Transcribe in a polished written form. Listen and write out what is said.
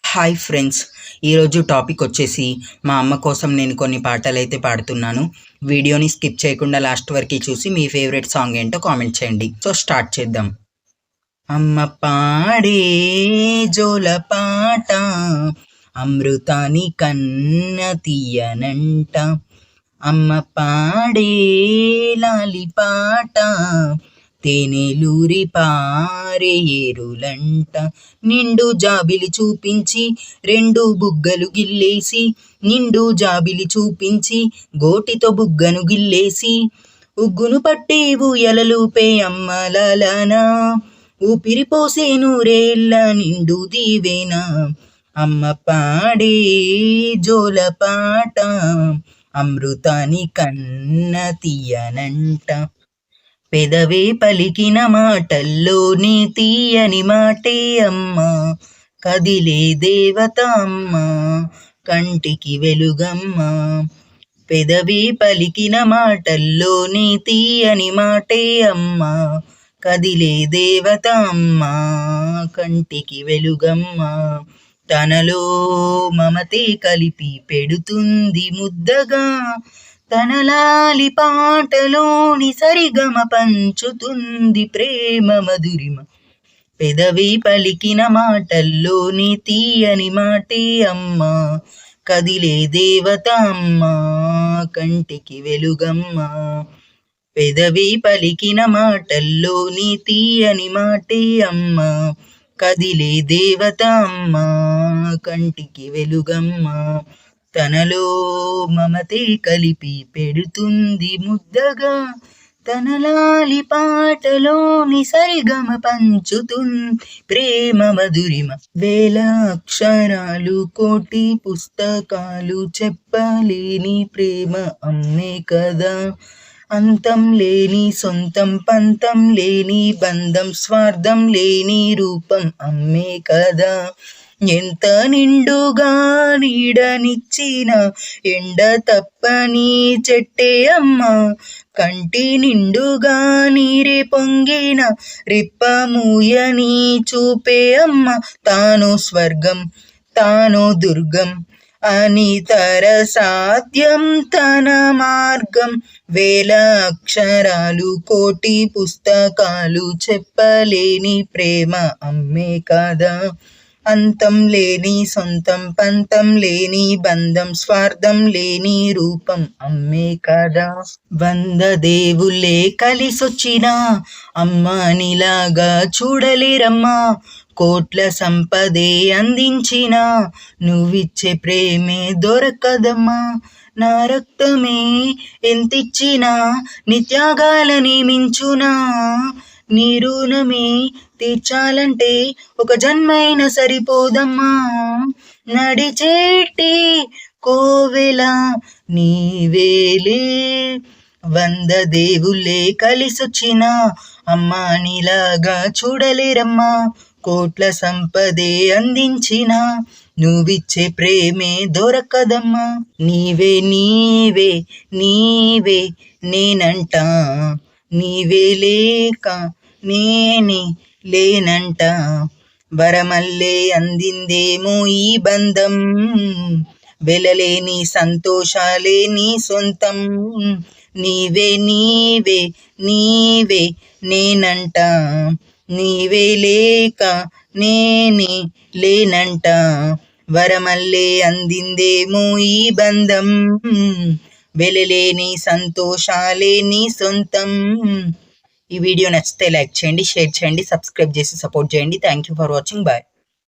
Hi friends, ఈరోజు topic వచ్చేసి మా అమ్మ కోసం నేను కొన్ని పాటలు అయితే పాడుతున్నాను. వీడియోని స్కిప్ చేయకుండా లాస్ట్ వరకు చూసి మీ ఫేవరెట్ సాంగ్ ఏంటో కామెంట్ చేయండి. సో స్టార్ట్ చేద్దాం. అమ్మ పాడే జోల పాట అమృతాని కన్న తీయనంట. అమ్మ పాడే లాలి పాట తేనెలూరి పారే ఏరులంట. నిండు జాబిలి చూపించి రెండు బుగ్గలు గిల్లేసి, నిండు జాబిలి చూపించి గోటితో బుగ్గను గిల్లేసి, ఉగ్గును పట్టి ఊయలలూపే అమ్మలాలనా, ఊపిరిపోసే నూరేళ్ళ నిండు దీవేనా. అమ్మ పాడే జోల పాట అమృతాని కన్న తీయనంట. పెదవే పలికిన మాటల్లోనే తీయని మాటే అమ్మ, కదిలే దేవత అమ్మ, కంటికి వెలుగమ్మ. పెదవే పలికిన మాటల్లోనే తీయని మాటే అమ్మ, కదిలే దేవత అమ్మ, కంటికి వెలుగమ్మ. తనలో మమతే కలిపి పెడుతుంది ముద్దగా, తన లాలి పాటలోని సరిగమ పంచుతుంది ప్రేమ మధురిమ. పెదవి పలికిన మాటల్లోని తీయని మాటే అమ్మ, కదిలే దేవత అమ్మ, కంటికి వెలుగమ్మ. పెదవి పలికిన మాటల్లోని తీయని మాటే అమ్మ, కదిలే దేవత అమ్మ, కంటికి వెలుగమ్మ. తనలో మమతే కలిపి పెడుతుంది ముద్దగా, తన లాలి పాటలోని సరిగమ పంచుతుంది ప్రేమ మధురిమ. వేల అక్షరాలు కోటి పుస్తకాలు చెప్పలేని ప్రేమ అమ్మే కదా. అంతం లేని సొంతం పంతం లేని బంధం స్వార్థం లేని రూపం అమ్మే కదా. ఎంత నిండుగా నీడనిచ్చిన ఎండ తప్పని చెట్టే అమ్మ, కంటి నిండుగా నీరే పొంగిన రిప్ప మూయని చూపే అమ్మ. తాను స్వర్గం తాను దుర్గం అని తర సాధ్యం తన మార్గం. వేల అక్షరాలు కోటి పుస్తకాలు చెప్పలేని ప్రేమ అమ్మే కదా. అంతం లేని సొంతం పంతం లేని బంధం స్వార్థం లేని రూపం అమ్మే కదా. 100 దేవుళ్ళే కలిసొచ్చినా అమ్మనిలాగా చూడలేరమ్మా. కోట్ల సంపదే అందించిన నువ్విచ్చే ప్రేమే దొరకదమ్మా. నా రక్తమే ఎంతిచ్చినా నీ త్యాగాలని మించునా. నీ రుణమే తీర్చాలంటే ఒక జన్మైనా సరిపోదమ్మా. నడిచేటి కోవెల నీవేలే. 100 దేవుళ్ళే కలిసొచ్చిన అమ్మానిలాగా చూడలేరమ్మా. కోట్ల సంపదే అందించిన నువ్విచ్చే ప్రేమే దొరకదమ్మా. నీవే నీవే నీవే నేనంట, నీవే లేక నేనే లేనంట. వరమల్లే అందిందేమో ఈ బంధం, వెలలేని సంతోషాలే నీ సొంతం. నీవే నీవే నీవే నేనంట, నీవే లేక నేనే లేనంట. వరమల్లే అందిందేమో ఈ బంధం, వెలలేని సంతోషాలే నీ సొంతం. ఈ వీడియో నచ్చితే లైక్ చేయండి, షేర్ చేయండి, సబ్స్క్రైబ్ చేసి సపోర్ట్ చేయండి. Thank you for watching. Bye.